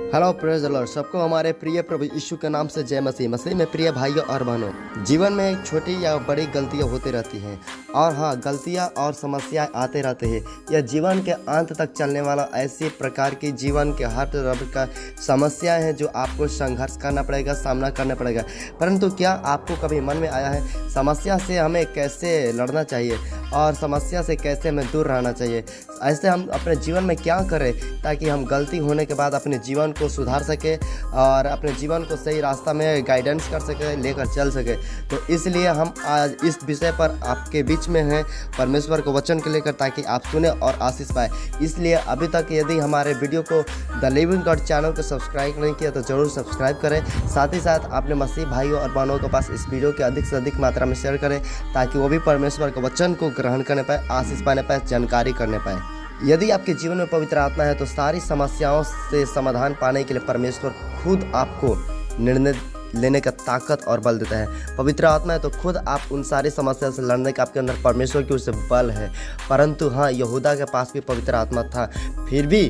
Hello praise the Lord. सबको हमारे प्रिय प्रभु यीशु के नाम से जय मसीह। मसीह में प्रिय भाइयों और बहनों, जीवन में छोटी या बड़ी गलतियां होती रहती हैं और हाँ, गलतियां और समस्याएं आते रहते हैं। यह जीवन के अंत तक चलने वाला ऐसी प्रकार की जीवन के हर तरह का समस्याएं हैं जो आपको संघर्ष करना पड़ेगा, सामना करना पड़ेगा। परंतु क्या आपको कभी मन में आया है समस्या से हमें कैसे लड़ना चाहिए और समस्या से कैसे हमें दूर रहना चाहिए? ऐसे हम अपने जीवन में क्या करें ताकि हम गलती होने के बाद अपने जीवन को सुधार सके और अपने जीवन को सही रास्ता में गाइडेंस कर सके, लेकर चल सके। तो इसलिए हम आज इस विषय पर आपके बीच में हैं, परमेश्वर को वचन को लेकर, ताकि आप सुने और आशीष पाए। इसलिए अभी तक यदि हमारे वीडियो को द लिविंग गॉड चैनल को सब्सक्राइब नहीं किया तो जरूर सब्सक्राइब करें। साथ ही साथ अपने मसीह भाइयों और बहनों के पास इस वीडियो के अधिक से अधिक मात्रा में शेयर करें ताकि वो भी परमेश्वर के वचन को ग्रहण करने पाए, आशीष पाने पाए, जानकारी करने पाए। यदि आपके जीवन में पवित्र आत्मा है तो सारी समस्याओं से समाधान पाने के लिए परमेश्वर खुद आपको निर्णय लेने का ताकत और बल देता है। पवित्र आत्मा है तो खुद आप उन सारी समस्या से लड़ने का आपके अंदर परमेश्वर की ओर से बल है। परंतु हाँ, यहूदा के पास भी पवित्र आत्मा था, फिर भी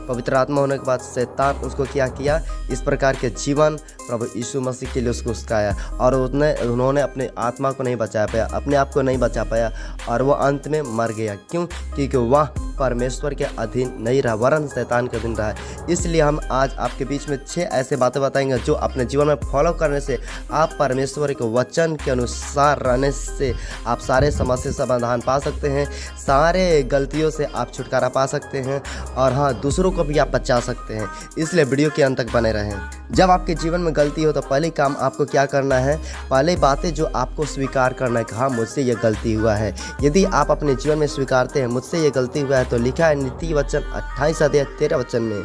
पवित्र आत्मा होने के बाद शैतान उसको क्या किया, इस प्रकार के जीवन प्रभु यीशु मसीह के लिए उसको उस्काया और उन्होंने अपने आत्मा को नहीं बचा पाया, अपने आप को नहीं बचा पाया और वो अंत में मर गया। क्यों? क्योंकि वह परमेश्वर के अधीन नहीं रहा, वरन शैतान के अधीन रहा। इसलिए हम आज आपके बीच में 6 ऐसे बातें बताएंगे जो अपने जीवन में फॉलो करने से आप परमेश्वर के वचन के अनुसार रहने से आप सारे समस्या समाधान पा सकते हैं, सारे गलतियों से आप छुटकारा पा सकते हैं और हाँ, दूसरों को भी आप बचा सकते हैं। इसलिए वीडियो के अंत तक बने रहें। जब आपके जीवन में गलती हो तो पहले काम आपको क्या करना है? पहले बातें जो आपको स्वीकार करना है कि हाँ, मुझसे ये गलती हुआ है। यदि आप अपने जीवन में स्वीकारते हैं मुझसे ये गलती हुआ है तो लिखा है नीति वचन 28 अध्याय 13 वचन में,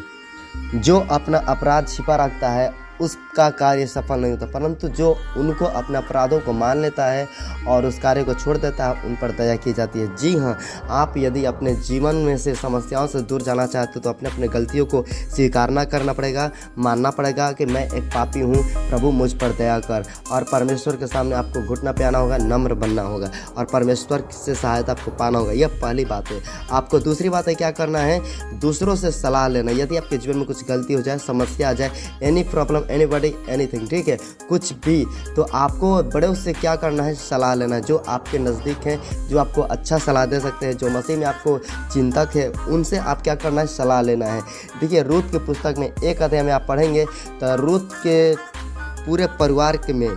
जो अपना अपराध छिपा रखता है उसका कार्य सफल नहीं होता, परंतु जो उनको अपने अपराधों को मान लेता है और उस कार्य को छोड़ देता है उन पर दया की जाती है। जी हाँ, आप यदि अपने जीवन में से समस्याओं से दूर जाना चाहते हो तो अपने गलतियों को स्वीकारना करना पड़ेगा, मानना पड़ेगा कि मैं एक पापी हूँ, प्रभु मुझ पर दया कर। और परमेश्वर के सामने आपको घुटना पे आना होगा, नम्र बनना होगा और परमेश्वर से सहायता आपको पाना होगा। यह पहली बात है। आपको दूसरी बात है क्या करना है? दूसरों से सलाह लेना। यदि आपके जीवन में कुछ गलती हो जाए, समस्या आ जाए, एनी प्रॉब्लम, एनीबॉडी, एनीथिंग, ठीक है, कुछ भी, तो आपको बड़े से क्या करना है? सलाह लेना। जो आपके नज़दीक हैं, जो आपको अच्छा सलाह दे सकते हैं, जो मसीह में आपको चिंतक है, उनसे आप क्या करना है? सलाह लेना है। देखिए, रूत की पुस्तक में 1 अध्याय में आप पढ़ेंगे तो रूत के पूरे परिवार के में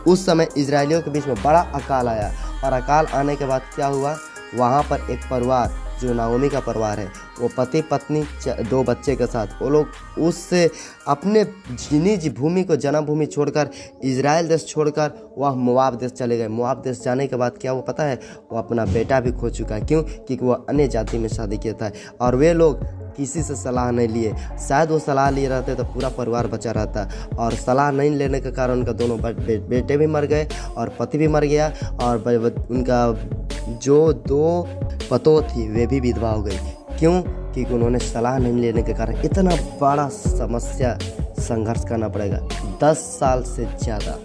उस समय इजरायलियों के बीच में बड़ा अकाल आया और अकाल आने के बाद क्या हुआ? वहाँ पर एक परिवार जो नाओमी का परिवार है, वो पति पत्नी 2 बच्चे के साथ, वो लोग उससे अपने निज भूमि को, जन्मभूमि छोड़कर, इजराइल देश छोड़कर वह मोआब देश चले गए। मोआब देश जाने के बाद क्या वो पता है? वो अपना बेटा भी खो चुका है। क्यों? क्योंकि वह अन्य जाति में शादी किया था और वे लोग किसी से सलाह नहीं लिए। शायद वो सलाह लिए रहते तो पूरा परिवार बचा रहता और सलाह नहीं लेने के कारण उनका दोनों बेटे भी मर गए और पति भी मर गया और उनका जो 2 पतोह थी वे भी विधवा हो गई। क्यों? क्योंकि उन्होंने सलाह नहीं लेने के कारण इतना बड़ा समस्या संघर्ष करना पड़ेगा, 10 साल से ज़्यादा।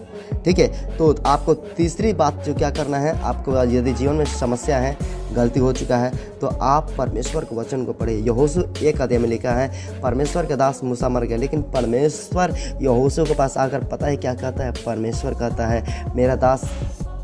ठीक है, तो आपको तीसरी बात जो क्या करना है, आपको यदि जीवन में समस्या है, गलती हो चुका है, तो आप परमेश्वर के वचन को पढ़िए। यहोशू 1 अध्याय में लिखा है, परमेश्वर के दास मूसा मर गया, लेकिन परमेश्वर यहोशू के पास आकर पता है क्या कहता है? परमेश्वर कहता है, मेरा दास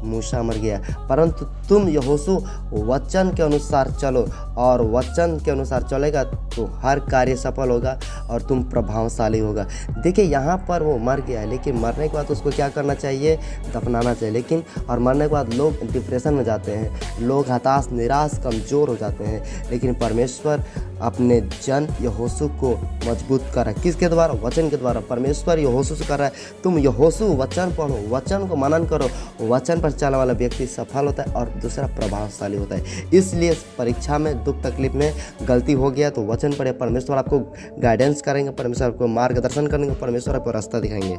मूसा मर गया, परंतु तुम यहोशू वचन के अनुसार चलो और वचन के अनुसार चलेगा तो हर कार्य सफल होगा और तुम प्रभावशाली होगा। देखिए, यहाँ पर वो मर गया, लेकिन मरने के बाद उसको क्या करना चाहिए? दफनाना चाहिए। लेकिन और मरने के बाद लोग डिप्रेशन में जाते हैं, लोग हताश, निराश, कमज़ोर हो जाते हैं, लेकिन परमेश्वर अपने जन यहोशू को मजबूत कर रहा है। किसके द्वारा? वचन के द्वारा। परमेश्वर यहोशू से कर रहा है, तुम यहोशू वचन पढ़ो, वचन को मनन करो, वचन पर चलने वाला व्यक्ति सफल होता है और दूसरा प्रभावशाली होता है। इसलिए परीक्षा में, दुख तकलीफ में गलती हो गया तो वचन पढ़े, परमेश्वर आपको गाइडेंस करेंगे, परमेश्वर आपको मार्गदर्शन करेंगे, परमेश्वर आपको रास्ता दिखाएंगे।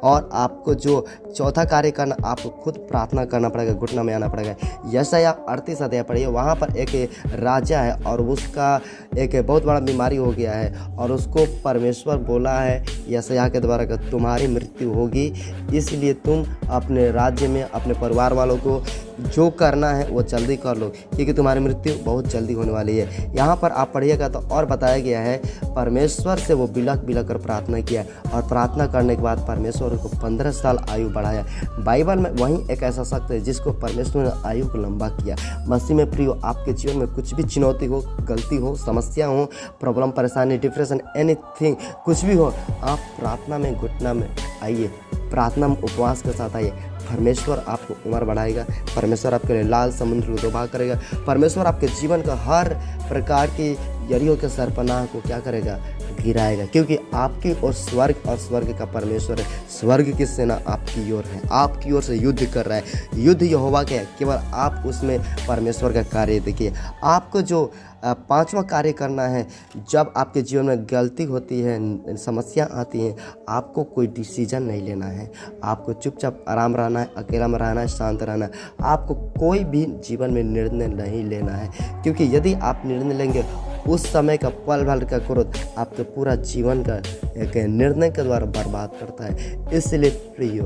और आपको जो चौथा कार्य करना, आपको खुद प्रार्थना करना पड़ेगा, घुटना में आना पड़ेगा। यशायाह 38 अध्याय पढ़िए, वहाँ पर एक राजा है और उसका एक बहुत बड़ा बीमारी हो गया है और उसको परमेश्वर बोला है यशायाह के द्वारा कि तुम्हारी मृत्यु होगी, इसलिए तुम अपने राज्य में अपने परिवार वालों को जो करना है वो जल्दी कर लो, क्योंकि तुम्हारी मृत्यु बहुत जल्दी होने वाली है। यहाँ पर आप पढ़िएगा तो और बताया गया है, परमेश्वर से वो बिलख बिलख कर प्रार्थना किया और प्रार्थना करने के बाद परमेश्वर को 15 साल आयु बढ़ाया। बाइबल में वहीं एक ऐसा शख्स है जिसको परमेश्वर ने आयु को लंबा किया। मसीह में प्रियो, आपके जीवन में कुछ भी चुनौती हो, गलती हो, समस्या हो, प्रॉब्लम, परेशानी, डिप्रेशन, एनीथिंग, कुछ भी हो, आप प्रार्थना में घुटना में आइए, प्रार्थना में उपवास के साथ आइए। परमेश्वर आपको उम्र बढ़ाएगा, परमेश्वर आपके लिए लाल समुद्र को दोबारा करेगा, परमेश्वर आपके जीवन का हर प्रकार की यरियों के सरपनाह को क्या करेगा, गिराएगा, क्योंकि आपकी ओर स्वर्ग और स्वर्ग का परमेश्वर है। स्वर्ग की सेना आपकी ओर है, आपकी ओर से युद्ध कर रहा है। युद्ध यहोवा का है, केवल आप उसमें परमेश्वर का कार्य देखिए। आपको जो पांचवा कार्य करना है, जब आपके जीवन में गलती होती है, समस्या आती है, आपको कोई डिसीजन नहीं लेना है, आपको चुपचाप आराम रहना है, अकेला में रहना है, शांत रहना है। आपको कोई भी जीवन में निर्णय नहीं लेना है, क्योंकि यदि आप निर्णय लेंगे, उस समय का पल भर का क्रोध आपके पूरा जीवन का एक निर्णय के द्वारा बर्बाद करता है। इसलिए प्रियो,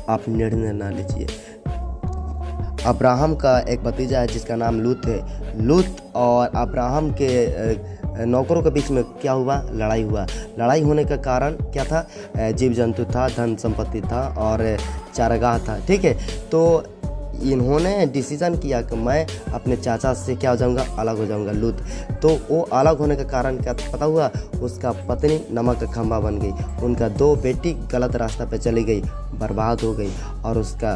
आप निर्णय ना लीजिए। अब्राहम का एक भतीजा है जिसका नाम लूत है। लूत और अब्राहम के नौकरों के बीच में क्या हुआ, लड़ाई हुआ। लड़ाई होने का कारण क्या था, जीव जंतु था, धन संपत्ति था और चारागाह था, ठीक है। तो इन्होंने डिसीजन किया कि मैं अपने चाचा से क्या हो जाऊंगा, अलग हो जाऊंगा, लूत। तो वो अलग होने का कारण क्या पता हुआ, उसका पत्नी नमक का खंभा बन गई, उनका 2 बेटी गलत रास्ता पे चली गई, बर्बाद हो गई, और उसका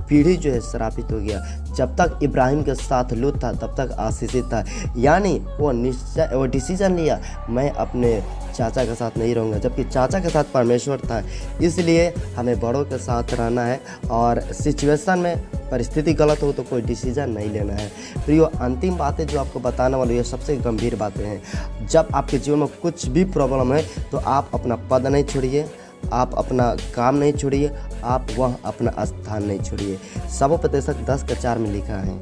पीढ़ी जो है श्रापित हो गया। जब तक इब्राहिम के साथ लूत था तब तक आशीषित था। यानी वो डिसीजन लिया, मैं अपने चाचा के साथ नहीं रहूँगा, जबकि चाचा के साथ परमेश्वर था। इसलिए हमें बड़ों के साथ रहना है, और सिचुएशन में परिस्थिति गलत हो तो कोई डिसीजन नहीं लेना है। प्रियो, अंतिम बातें जो आपको बताने वाली है सबसे गंभीर बातें हैं। जब आपके जीवन में कुछ भी प्रॉब्लम है तो आप अपना पद नहीं छोड़िए, आप अपना काम नहीं छोड़िए, आप वह अपना स्थान नहीं छोड़िए। सबोपदेशक 10:4 में लिखा है,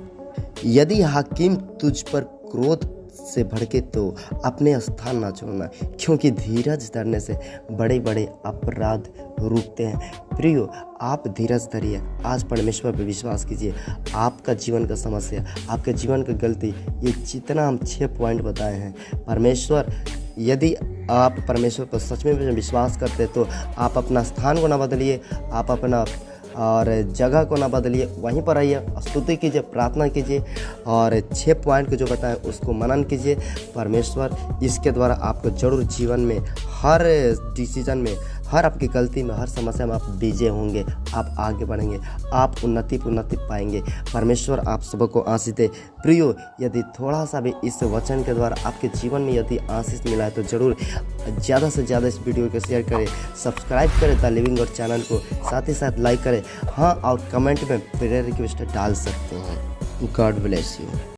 यदि हाकिम तुझ पर क्रोध से भड़के तो अपने स्थान ना छोड़ना, क्योंकि धीरज धरने से बड़े बड़े अपराध रुकते हैं। प्रियो, आप धीरज धरिए, आज परमेश्वर पर विश्वास कीजिए। आपका जीवन का समस्या, आपके जीवन की गलती, ये जितना हम 6 पॉइंट बताए हैं, परमेश्वर, यदि आप परमेश्वर पर सच में विश्वास करते तो आप अपना स्थान को ना बदलिए, आप अपना और जगह को ना बदलिए, वहीं पर आइए, स्तुति कीजिए, प्रार्थना कीजिए, और 6 पॉइंट को जो बताएं उसको मनन कीजिए। परमेश्वर इसके द्वारा आपको जरूर जीवन में हर डिसीजन में, हर आपकी गलती में, हर समस्या में आप विजय होंगे, आप आगे बढ़ेंगे, आप उन्नति पाएंगे। परमेश्वर आप सबको आशीष दे। प्रियो, यदि थोड़ा सा भी इस वचन के द्वारा आपके जीवन में यदि आशीष मिला है तो ज़रूर ज़्यादा से ज़्यादा इस वीडियो को शेयर करें, सब्सक्राइब करें द लिविंग गॉड चैनल को, साथ ही साथ लाइक करें, हाँ, और कमेंट में प्रेयर रिक्वेस्ट डाल सकते हैं। God bless you.